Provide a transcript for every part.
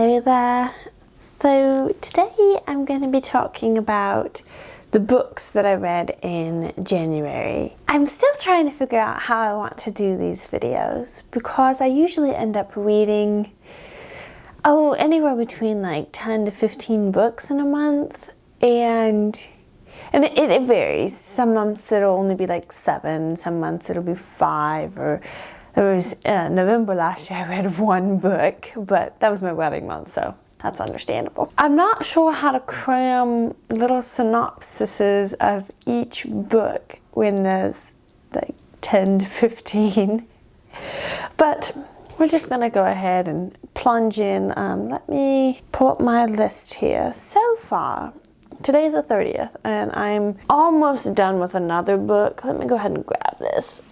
Hello there. So today I'm going to be talking about the books that I read in January. I'm still trying to figure out how I want to do these videos because I usually end up reading anywhere between like 10 to 15 books in a month, and it varies. Some months it'll only be like 7, some months it'll be 5, or there was November last year I read 1 book, but that was my wedding month, so that's understandable. I'm not sure how to cram little synopsises of each book when there's like 10 to 15, but we're just gonna go ahead and plunge in. Let me pull up my list here. So far, today is the 30th, and I'm almost done with another book. Let me go ahead and grab this.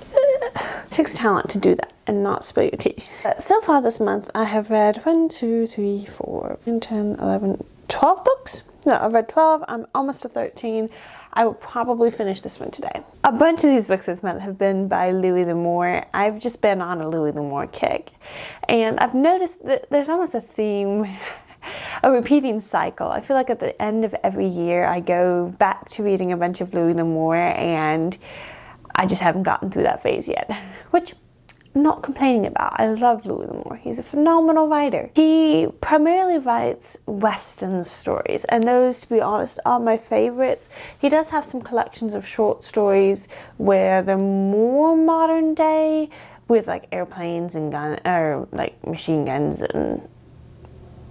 It takes talent to do that and not spill your tea. So far this month, I have read 1, 2, 3, 4, 10, 11, 12 books. No, I've read 12. I'm almost to 13. I will probably finish this one today. A bunch of these books this month have been by Louis L'Amour. I've just been on a Louis L'Amour kick, and I've noticed that there's almost a theme, a repeating cycle. I feel like at the end of every year, I go back to reading a bunch of Louis L'Amour, and I just haven't gotten through that phase yet, which I'm not complaining about. I love Louis L'Amour. He's a phenomenal writer. He primarily writes Western stories, and those, to be honest, are my favorites. He does have some collections of short stories where they're more modern day, with like airplanes and like machine guns and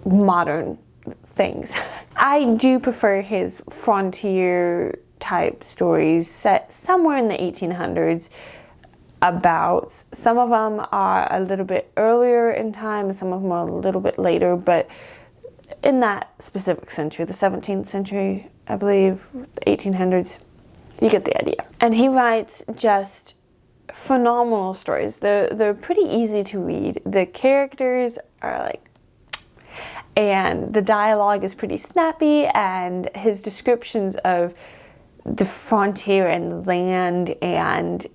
modern things. I do prefer his frontier type stories set somewhere in the 1800s. About some of them are a little bit earlier in time and some of them are a little bit later, but in that specific century, the 17th century, I believe, the 1800s, you get the idea. And he writes just phenomenal stories. They're pretty easy to read. The characters are like, and the dialogue is pretty snappy, and his descriptions of the frontier and land and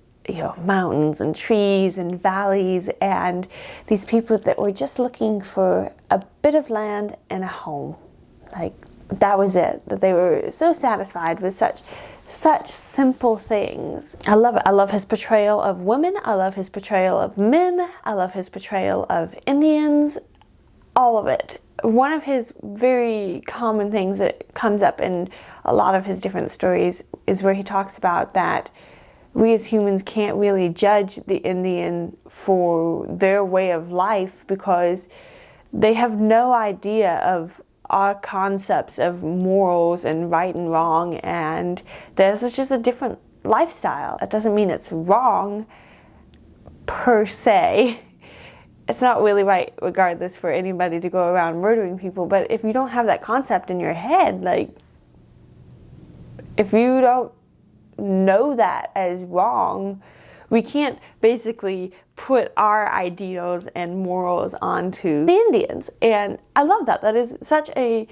mountains and trees and valleys and these people that were just looking for a bit of land and a home. Like, that was it. That they were so satisfied with such simple things. I love it. I love his portrayal of women. I love his portrayal of men. I love his portrayal of Indians. All of it. One of his very common things that comes up in a lot of his different stories is where he talks about that we as humans can't really judge the Indian for their way of life because they have no idea of our concepts of morals and right and wrong, and theirs is just a different lifestyle. That doesn't mean it's wrong per se. It's not really right regardless for anybody to go around murdering people, but if you don't have that concept in your head, like, if you don't know that as wrong, we can't basically put our ideals and morals onto the Indians. And I love that. That is such a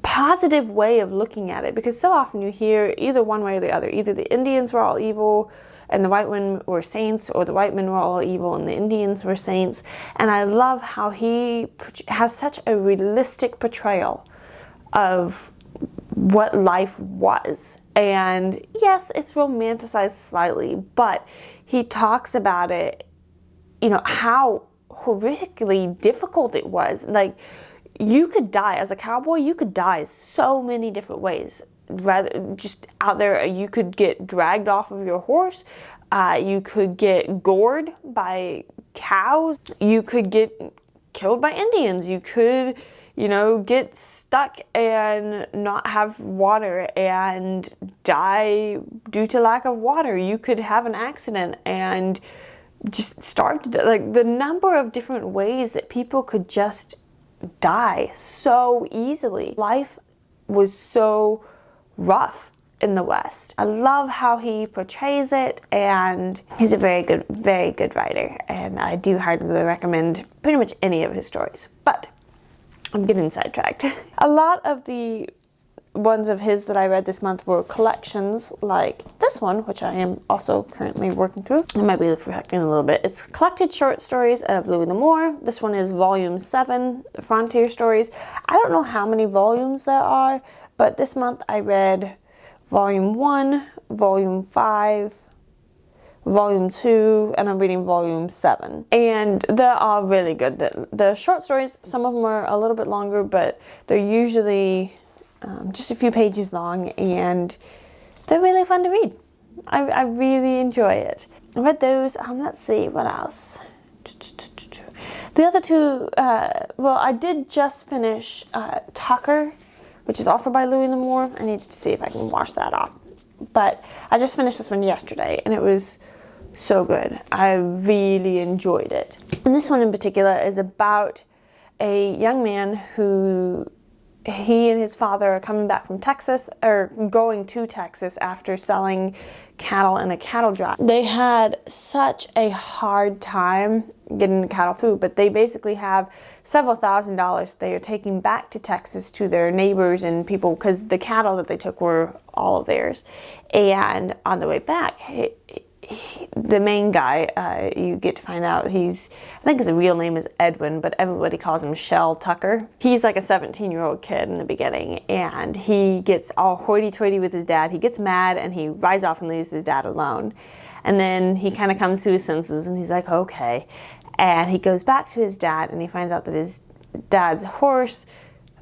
positive way of looking at it, because so often you hear either one way or the other. Either the Indians were all evil and the white men were saints, or the white men were all evil and the Indians were saints. And I love how he has such a realistic portrayal of what life was. And yes, it's romanticized slightly, but he talks about it, how horrifically difficult it was. Like, you could die as a cowboy, you could die so many different ways. Rather, just out there, you could get dragged off of your horse, you could get gored by cows, you could get killed by Indians, you could get stuck and not have water and die due to lack of water. You could have an accident and just starve to death. Like, the number of different ways that people could just die so easily. Life was so rough in the West. I love how he portrays it, and he's a very good writer, and I do heartily recommend pretty much any of his stories. But I'm getting sidetracked. A lot of the ones of his that I read this month were collections like this one, which I am also currently working through. I might be reflecting a little bit. It's collected short stories of Louis L'Amour. This one is volume 7, the Frontier Stories. I don't know how many volumes there are, but this month I read volume 1, volume 5, volume 2, and I'm reading volume 7. And they're all really good. The short stories, some of them are a little bit longer, but they're usually just a few pages long, and they're really fun to read. I really enjoy it. I read those. Let's see, what else? The other two, well, I did just finish Tucker, which is also by Louis L'Amour. I need to see if I can wash that off. But I just finished this one yesterday, and it was so good. I really enjoyed it. And this one in particular is about a young man who, he and his father are coming back from Texas, or going to Texas after selling cattle in a cattle drive. They had such a hard time getting the cattle through, but they basically have several $1,000s they are taking back to Texas to their neighbors and people, because the cattle that they took were all of theirs. And on the way back, the main guy, you get to find out I think his real name is Edwin, but everybody calls him Shell Tucker. He's like a 17-year-old kid in the beginning, and he gets all hoity-toity with his dad. He gets mad, and he rides off and leaves his dad alone. And then he kind of comes to his senses, and he's like, okay. And he goes back to his dad, and he finds out that his dad's horse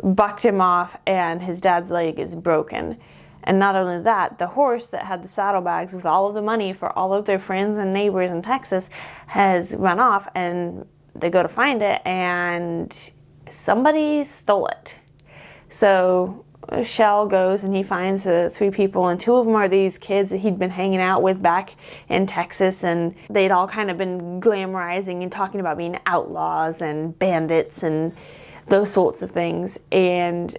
bucked him off, and his dad's leg is broken. And not only that, the horse that had the saddlebags with all of the money for all of their friends and neighbors in Texas has run off, and they go to find it, and somebody stole it. So Shell goes and he finds 3 people, and 2 of them are these kids that he'd been hanging out with back in Texas, and they'd all kind of been glamorizing and talking about being outlaws and bandits and those sorts of things. And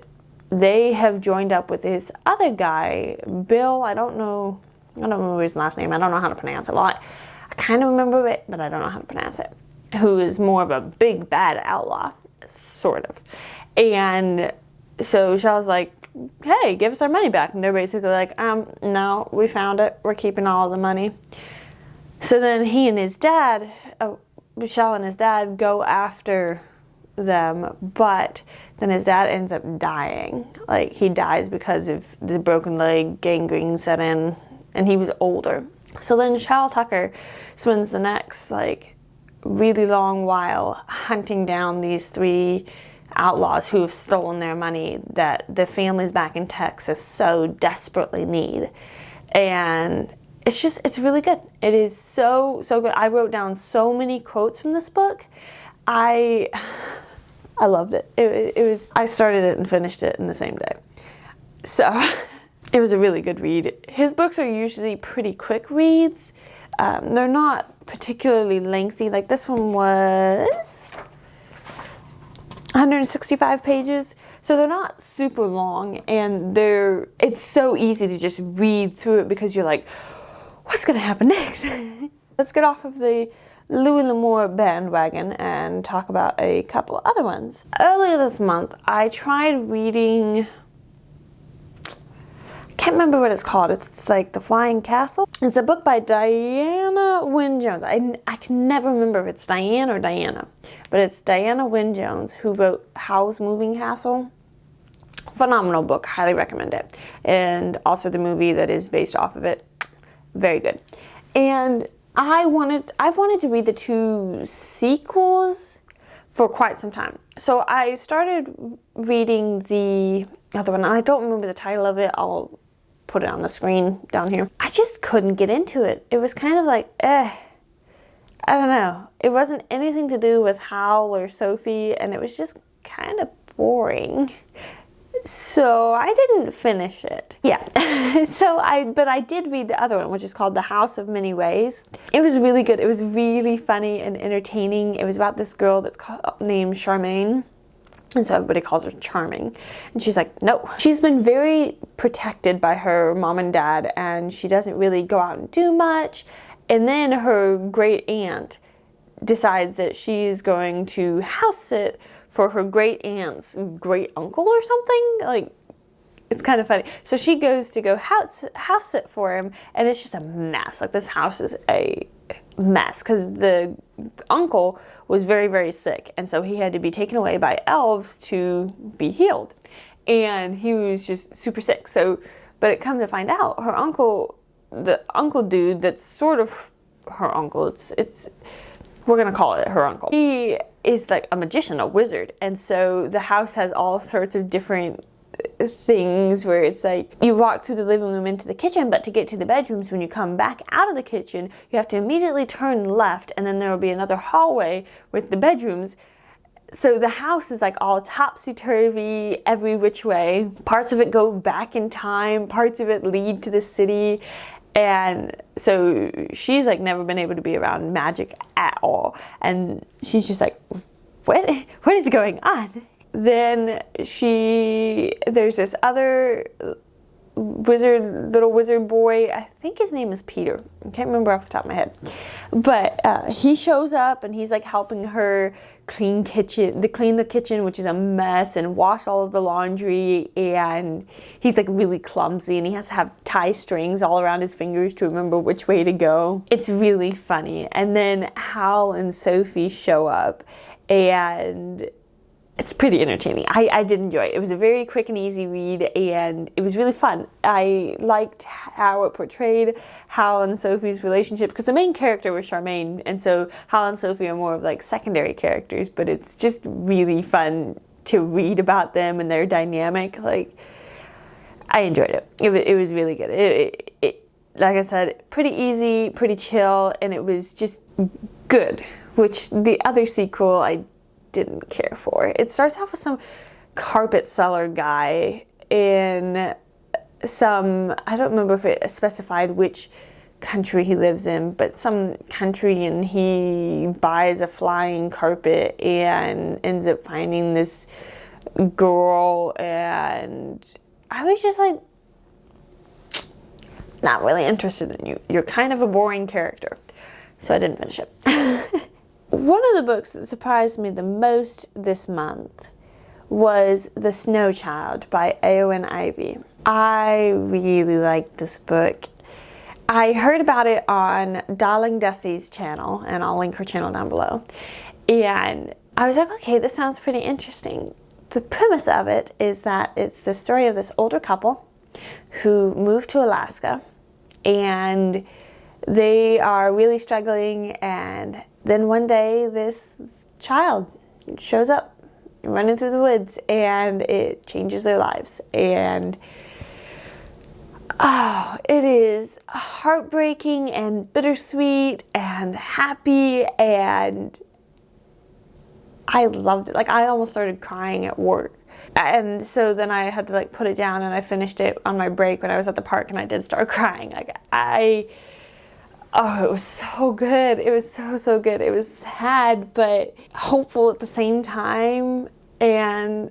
they have joined up with this other guy, Bill. I don't remember his last name. I don't know how to pronounce it. Well, I kind of remember it, but I don't know how to pronounce it. Who is more of a big bad outlaw, sort of. And so Shell's like, hey, give us our money back. And they're basically like, no, we found it. We're keeping all of the money. So then he and his dad, Shell and his dad, go after them, but then his dad ends up dying. Like, he dies because of the broken leg, gangrene set in, and he was older. So then Shell Tucker spends the next, like, really long while hunting down these 3 outlaws who have stolen their money that the families back in Texas so desperately need. And it's really good. It is so good. I wrote down so many quotes from this book. I loved it. It was, I started it and finished it in the same day. So it was a really good read. His books are usually pretty quick reads. They're not particularly lengthy. Like, this one was 165 pages. So they're not super long, and it's so easy to just read through it because you're like, what's gonna happen next? Let's get off of the Louis L'Amour bandwagon and talk about a couple of other ones. Earlier this month, I tried reading, I can't remember what it's called. It's like The Flying Castle. It's a book by Diana Wynne Jones. I can never remember if it's Diane or Diana, but it's Diana Wynne Jones, who wrote Howl's Moving Castle. Phenomenal book, highly recommend it. And also the movie that is based off of it, very good. And I've wanted to read the 2 sequels for quite some time. So I started reading the other one, and I don't remember the title of it. I'll put it on the screen down here. I just couldn't get into it. It was kind of like, I don't know. It wasn't anything to do with Howl or Sophie, and it was just kind of boring. So I didn't finish it. Yeah. But I did read the other one, which is called The House of Many Ways. It was really good. It was really funny and entertaining. It was about this girl that's named Charmaine. And so everybody calls her Charming. And she's like, no. She's been very protected by her mom and dad, and she doesn't really go out and do much. And then her great aunt decides that she's going to house sit for her great aunt's great uncle or something. Like, it's kind of funny. So she goes to go house sit for him, and it's just a mess. Like, this house is a mess because the uncle was very, very sick, and so he had to be taken away by elves to be healed, and he was just super sick. So, but it comes to find out, her uncle, the uncle dude that's sort of her uncle, it's we're gonna call it her uncle, he is like a magician, a wizard, and so the house has all sorts of different things where it's like you walk through the living room into the kitchen, but to get to the bedrooms, when you come back out of the kitchen, you have to immediately turn left, and then there will be another hallway with the bedrooms. So the house is like all topsy-turvy every which way. Parts of it go back in time, parts of it lead to the city, and so she's like never been able to be around magic at all, and she's just like, what is going on? Then there's this other little wizard boy, I think his name is Peter, I can't remember off the top of my head, but he shows up and he's like helping her clean the kitchen, which is a mess, and wash all of the laundry, and he's like really clumsy, and he has to have tie strings all around his fingers to remember which way to go. It's really funny. And then Hal and Sophie show up, and it's pretty entertaining. I did enjoy it. It was a very quick and easy read, and it was really fun. I liked how it portrayed Hal and Sophie's relationship, because the main character was Charmaine, and so Hal and Sophie are more of like secondary characters, but it's just really fun to read about them and their dynamic. Like, I enjoyed it. It was really good. It like I said, pretty easy, pretty chill, and it was just good, which the other sequel I didn't care for. It starts off with some carpet seller guy in some, I don't remember if it specified which country he lives in, but some country, and he buys a flying carpet and ends up finding this girl, and I was just like, not really interested in you. You're kind of a boring character. So I didn't finish it. One of the books that surprised me the most this month was The Snow Child by Eowyn Ivey. I really liked this book. I heard about it on Darling Dussie's channel, and I'll link her channel down below. And I was like, okay, this sounds pretty interesting. The premise of it is that it's the story of this older couple who moved to Alaska, and they are really struggling, and then one day this child shows up running through the woods, and it changes their lives. And oh, it is heartbreaking and bittersweet and happy, and I loved it. Like, I almost started crying at work. And so then I had to like put it down, and I finished it on my break when I was at the park, and I did start crying. Like, oh, it was so good. It was so good. It was sad, but hopeful at the same time. And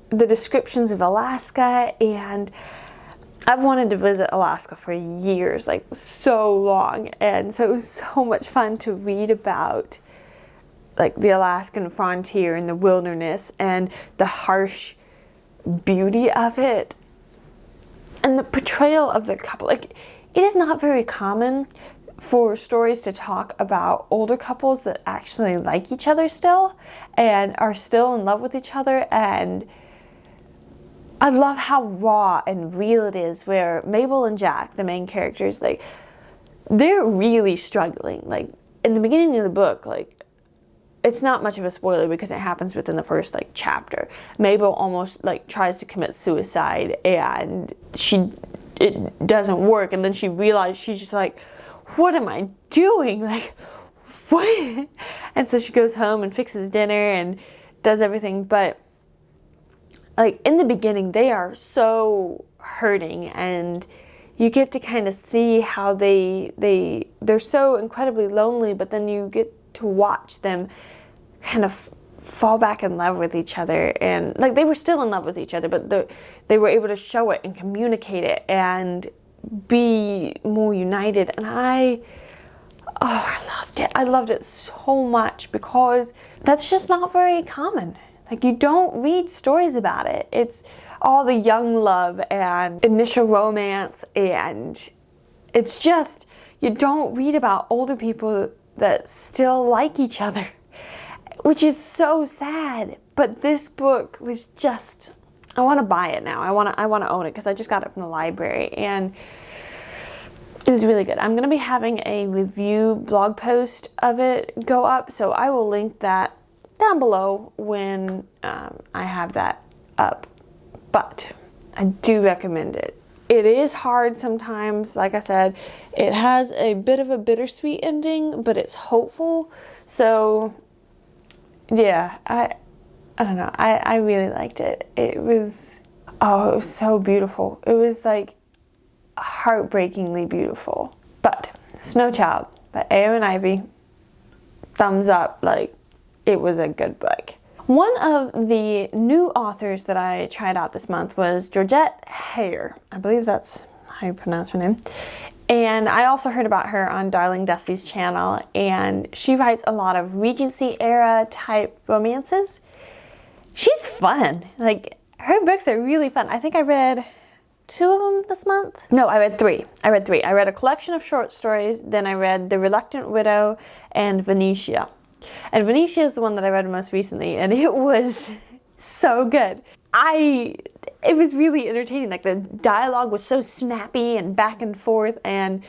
the descriptions of Alaska, and I've wanted to visit Alaska for years, like so long. And so it was so much fun to read about like the Alaskan frontier and the wilderness and the harsh beauty of it. And the portrayal of the couple, like, it is not very common for stories to talk about older couples that actually like each other still and are still in love with each other. And I love how raw and real it is, where Mabel and Jack, the main characters, like, they're really struggling. Like, in the beginning of the book, like, it's not much of a spoiler because it happens within the first like chapter. Mabel almost like tries to commit suicide, and it doesn't work, and then she realizes, she's just like, what am I doing? Like, what? And so she goes home and fixes dinner and does everything. But like, in the beginning, they are so hurting, and you get to kind of see how they're so incredibly lonely, but then you get to watch them kind of fall back in love with each other. And like, they were still in love with each other, but they were able to show it and communicate it and be more united. And I loved it. I loved it so much, because that's just not very common. Like, you don't read stories about it. It's all the young love and initial romance, and it's just, you don't read about older people that still like each other, which is so sad. But this book was just, I want to buy it now. I want to own it because I just got it from the library, and it was really good. I'm going to be having a review blog post of it go up, so I will link that down below when I have that up. But I do recommend it. It is hard sometimes, like I said. It has a bit of a bittersweet ending, but it's hopeful. So yeah, I don't know. I really liked it. It was so beautiful. It was like heartbreakingly beautiful. But Snow Child by A.O. and Ivy, thumbs up. Like, it was a good book. One of the new authors that I tried out this month was Georgette. I believe that's how you pronounce her name. And I also heard about her on Darling Dusty's channel, and she writes a lot of Regency era type romances. She's fun. Like, her books are really fun. I think I read 2 of them this month. No, I read 3. I read a collection of short stories, then I read The Reluctant Widow and Venetia. And Venetia is the one that I read most recently, and it was so good. It was really entertaining. Like, the dialogue was so snappy and back and forth, and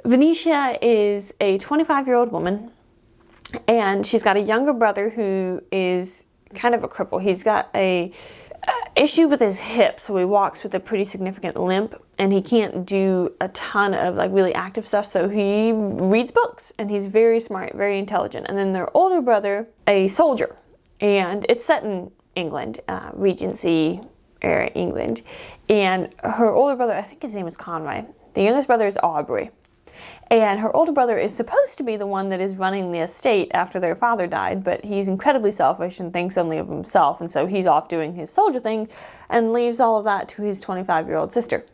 Venetia is a 25-year-old woman, and she's got a younger brother who is kind of a cripple. He's got a issue with his hip, so he walks with a pretty significant limp, and he can't do a ton of like really active stuff, so he reads books, and he's very smart, very intelligent. And then their older brother, a soldier, and it's set in England, Regency era England, and her older brother, I think his name is Conroy. The youngest brother is Aubrey. And her older brother is supposed to be the one that is running the estate after their father died, but he's incredibly selfish and thinks only of himself, and so he's off doing his soldier thing and leaves all of that to his 25-year-old sister.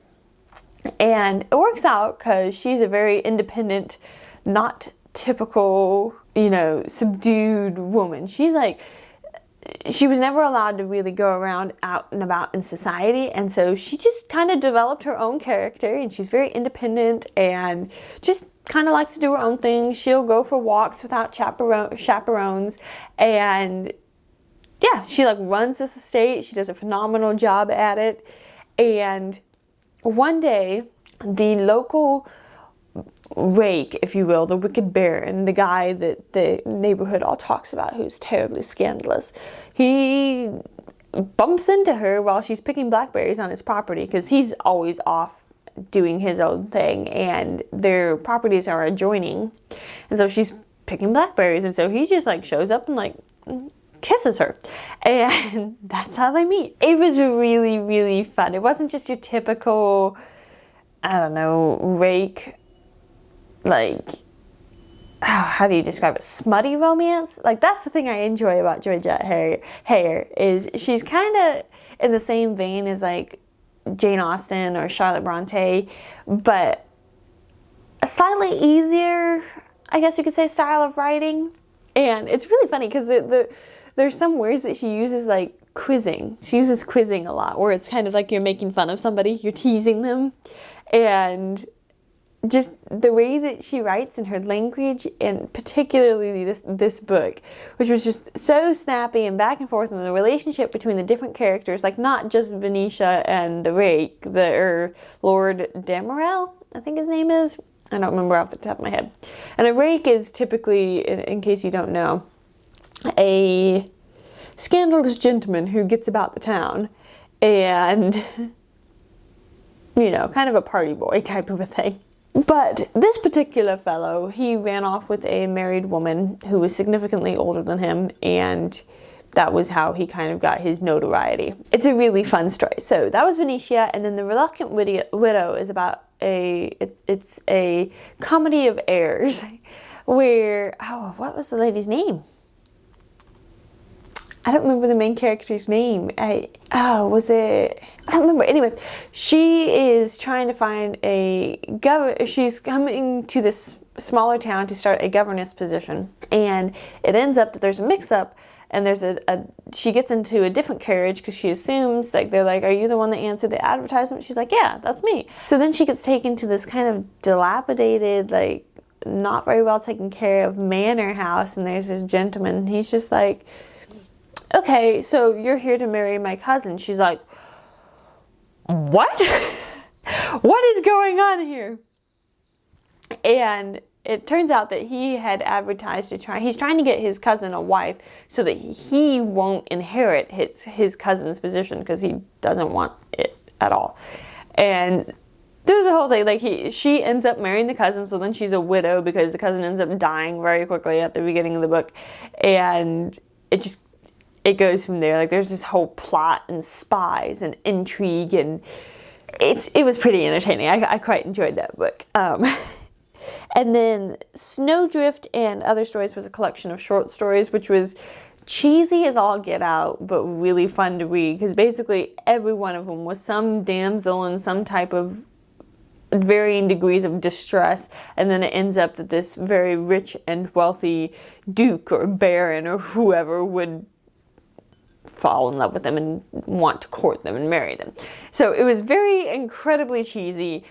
And it works out because she's a very independent, not typical, subdued woman. She's like, she was never allowed to really go around out and about in society, and so she just kind of developed her own character, and she's very independent and just kind of likes to do her own thing. She'll go for walks without chaperones, and yeah, she like runs this estate. She does a phenomenal job at it. And one day, the local rake, if you will, the wicked baron, the guy that the neighborhood all talks about, who's terribly scandalous, he bumps into her while she's picking blackberries on his property, because he's always off doing his own thing, and their properties are adjoining, and so she's picking blackberries, and so he just like shows up and like kisses her, and that's how they meet. It was really, really fun. It wasn't just your typical, I don't know, rake, like, how do you describe it? Smutty romance? Like, that's the thing I enjoy about Georgette Heyer, is she's kind of in the same vein as like Jane Austen or Charlotte Bronte, but a slightly easier, I guess you could say, style of writing. And it's really funny because there's some words that she uses, like quizzing. She uses quizzing a lot, where it's kind of like you're making fun of somebody, you're teasing them, and just the way that she writes in her language, and particularly this book, which was just so snappy and back and forth, and the relationship between the different characters, like not just Venetia and the rake, Lord Demerel, I think his name is. I don't remember off the top of my head. And a rake is typically, in case you don't know, a scandalous gentleman who gets about the town and, kind of a party boy type of a thing. But this particular fellow, he ran off with a married woman who was significantly older than him, and that was how he kind of got his notoriety. It's a really fun story. So that was Venetia, and then The Reluctant Widow is about it's a comedy of errors where, what was the lady's name? I don't remember the main character's name. I don't remember. Anyway, she is trying to find she's coming to this smaller town to start a governess position, and it ends up that there's a mix-up, and there's she gets into a different carriage because she assumes, like, they're like, are you the one that answered the advertisement? She's like, yeah, that's me. So then she gets taken to this kind of dilapidated, like, not very well taken care of manor house, and there's this gentleman, and he's just like, okay, so you're here to marry my cousin. She's like, what? What is going on here? And it turns out that he had advertised he's trying to get his cousin a wife so that he won't inherit his cousin's position, because he doesn't want it at all. And through the whole thing, like, she ends up marrying the cousin, so then she's a widow because the cousin ends up dying very quickly at the beginning of the book. And it goes from there. Like, there's this whole plot and spies and intrigue, and it was pretty entertaining. I quite enjoyed that book. And then Snowdrift and Other Stories was a collection of short stories, which was cheesy as all get out, but really fun to read, because basically every one of them was some damsel in some type of varying degrees of distress, and then it ends up that this very rich and wealthy duke or baron or whoever would fall in love with them and want to court them and marry them. So it was very incredibly cheesy,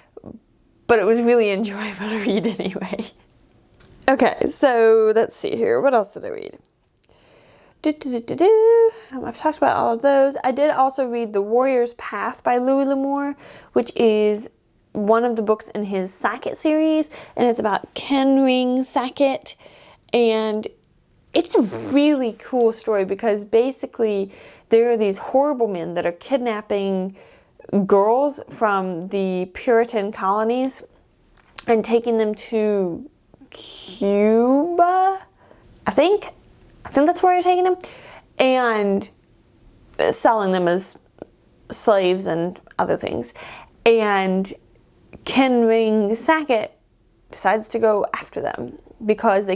but it was really enjoyable to read anyway. Okay, so let's see here. What else did I read? I've talked about all of those. I did also read The Warrior's Path by Louis L'Amour, which is one of the books in his Sackett series, and it's about Kenring Sackett. And it's a really cool story, because basically there are these horrible men that are kidnapping girls from the Puritan colonies and taking them to Cuba, I think that's where you're taking them, and selling them as slaves and other things. And Kenring Sackett decides to go after them because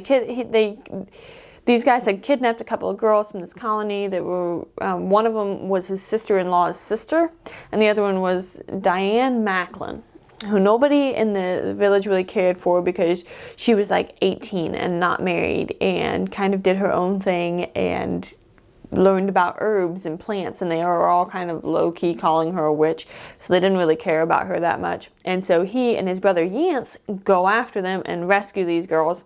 these guys had kidnapped a couple of girls from this colony that were, one of them was his sister-in-law's sister, and the other one was Diane Macklin, who nobody in the village really cared for because she was like 18 and not married and kind of did her own thing and learned about herbs and plants, and they were all kind of low-key calling her a witch, so they didn't really care about her that much. And so he and his brother Yance go after them and rescue these girls.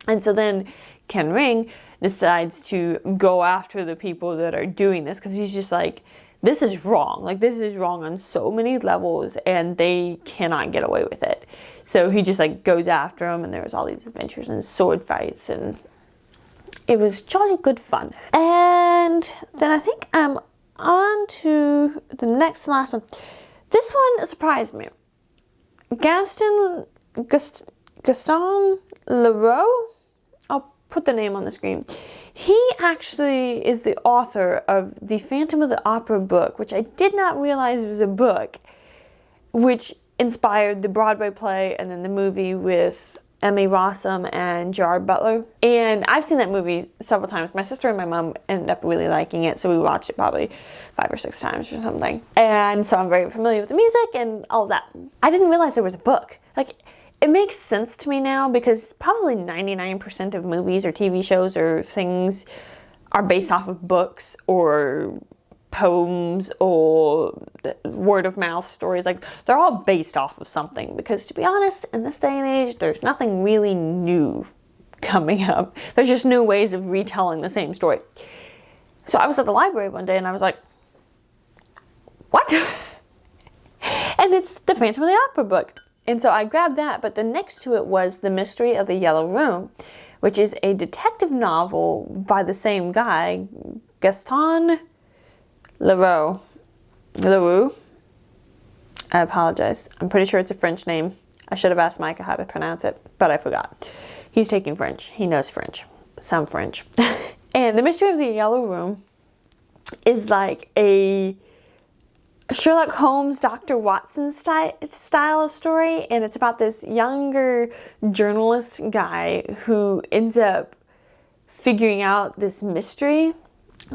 And so then Kenring decides to go after the people that are doing this, because he's just like, this is wrong. Like, this is wrong on so many levels, and they cannot get away with it. So he just like goes after them, and there was all these adventures and sword fights, and it was jolly good fun. And then I think I'm on to the last one. This one surprised me. Gaston Leroux? I'll put the name on the screen. He actually is the author of the Phantom of the Opera book, which I did not realize was a book, which inspired the Broadway play and then the movie with Emmy Rossum and Gerard Butler. And I've seen that movie several times. My sister and my mom ended up really liking it, so we watched it probably 5 or 6 times or something. And so I'm very familiar with the music and all that. I didn't realize there was a book. Like, it makes sense to me now, because probably 99% of movies or TV shows or things are based off of books or poems or word of mouth stories. Like, they're all based off of something, because to be honest, in this day and age, there's nothing really new coming up. There's just new ways of retelling the same story. So I was at the library one day and I was like, what? And it's the Phantom of the Opera book. And so I grabbed that, but then next to it was The Mystery of the Yellow Room, which is a detective novel by the same guy, Gaston Leroux. I apologize. I'm pretty sure it's a French name. I should have asked Micah how to pronounce it, but I forgot. He's taking French. He knows French. Some French. And The Mystery of the Yellow Room is like a Sherlock Holmes, Dr. Watson style of story, and it's about this younger journalist guy who ends up figuring out this mystery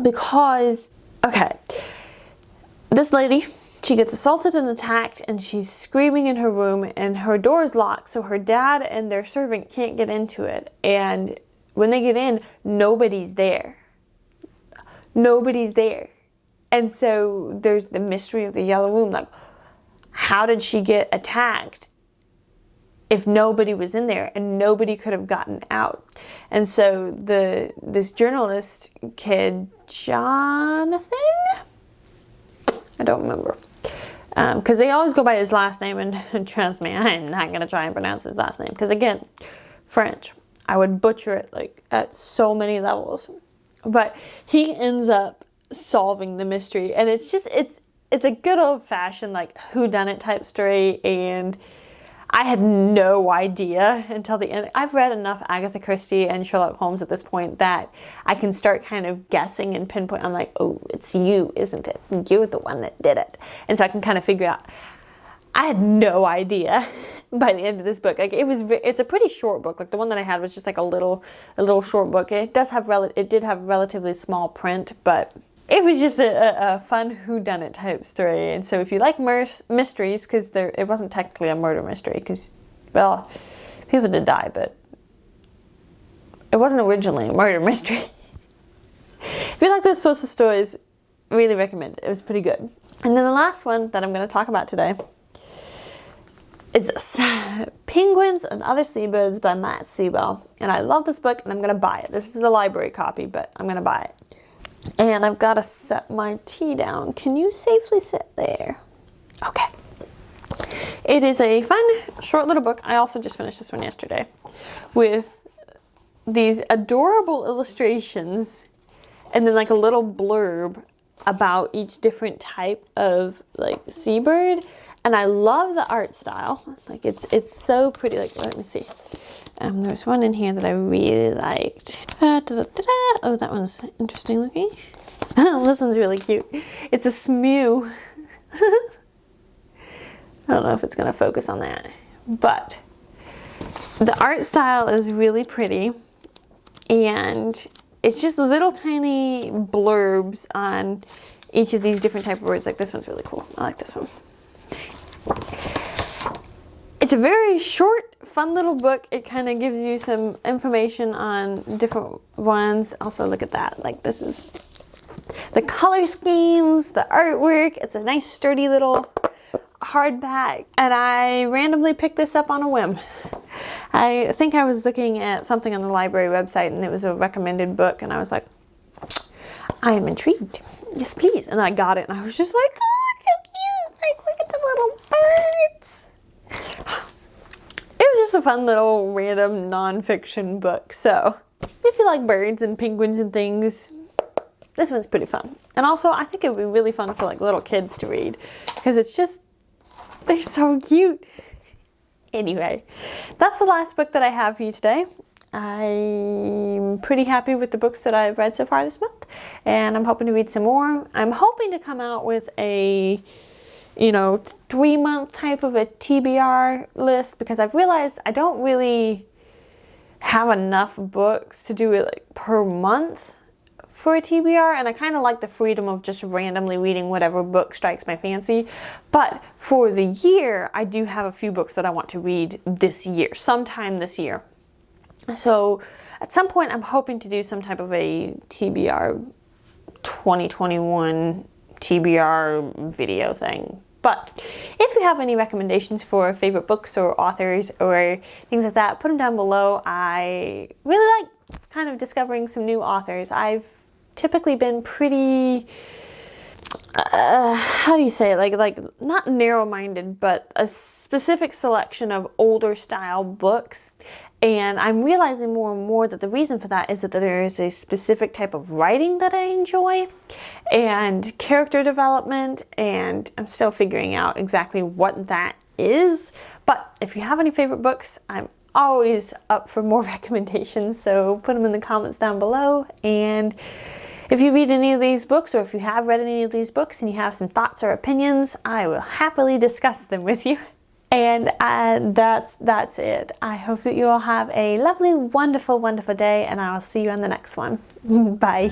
because, okay, this lady, she gets assaulted and attacked, and she's screaming in her room, and her door is locked, so her dad and their servant can't get into it, and when they get in, nobody's there. nobody's there. And so there's the mystery of the yellow room. Like, how did she get attacked if nobody was in there and nobody could have gotten out? And so this journalist kid, Jonathan? I don't remember. Because they always go by his last name, and trust me, I'm not going to try and pronounce his last name. Because again, French. I would butcher it like at so many levels. But he ends up solving the mystery, and it's a good old-fashioned like whodunit type story, and I had no idea until the end. I've read enough Agatha Christie and Sherlock Holmes at this point that I can start kind of guessing and pinpoint. I'm like, oh, it's you, isn't it? You're the one that did it. And so I can kind of figure out. I had no idea by the end of this book. Like, it's a pretty short book. Like, the one that I had was just like a little short book. It did have relatively small print, but it was just a fun whodunit type story. And so if you like mysteries, because it wasn't technically a murder mystery, because, well, people did die, but it wasn't originally a murder mystery. If you like those sorts of stories, really recommend it. It was pretty good. And then the last one that I'm going to talk about today is this, Penguins and Other Seabirds by Matt Seabell. And I love this book, and I'm going to buy it. This is a library copy, but I'm going to buy it. And I've got to set my tea down. Can you safely sit there? Okay. It is a fun, short little book. I also just finished this one yesterday with these adorable illustrations and then like a little blurb about each different type of like seabird. And I love the art style. Like, it's so pretty. Like, let me see. There's one in here that I really liked. Oh, that one's interesting looking. This one's really cute. It's a smew. I don't know if it's going to focus on that. But the art style is really pretty. And it's just little tiny blurbs on each of these different type of birds. Like, this one's really cool. I like this one. It's a very short, fun little book. It kind of gives you some information on different ones. Also, look at that. Like, this is the color schemes, the artwork. It's a nice, sturdy little hardback. And I randomly picked this up on a whim. I think I was looking at something on the library website, and it was a recommended book. And I was like, I am intrigued. Yes, please. And I got it, and I was just like, oh, it's so cute. Like, look at the little birds. It was just a fun little random nonfiction book. So if you like birds and penguins and things, this one's pretty fun. And also, I think it would be really fun for like little kids to read, because it's just, they're so cute. Anyway, that's the last book that I have for you today. I'm pretty happy with the books that I've read so far this month, and I'm hoping to read some more. I'm hoping to come out with a 3-month type of a TBR list, because I've realized I don't really have enough books to do it like per month for a TBR, and I kind of like the freedom of just randomly reading whatever book strikes my fancy. But for the year, I do have a few books that I want to read this year, sometime this year. So at some point, I'm hoping to do some type of a TBR 2021 TBR video thing. But if you have any recommendations for favorite books or authors or things like that, put them down below. I really like kind of discovering some new authors. I've typically been pretty, how do you say it? Like not narrow-minded, but a specific selection of older style books. And I'm realizing more and more that the reason for that is that there is a specific type of writing that I enjoy and character development, and I'm still figuring out exactly what that is. But if you have any favorite books, I'm always up for more recommendations, so put them in the comments down below. And if you read any of these books, or if you have read any of these books and you have some thoughts or opinions, I will happily discuss them with you. And that's it. I hope that you all have a lovely, wonderful, wonderful day, and I will see you on the next one. Bye.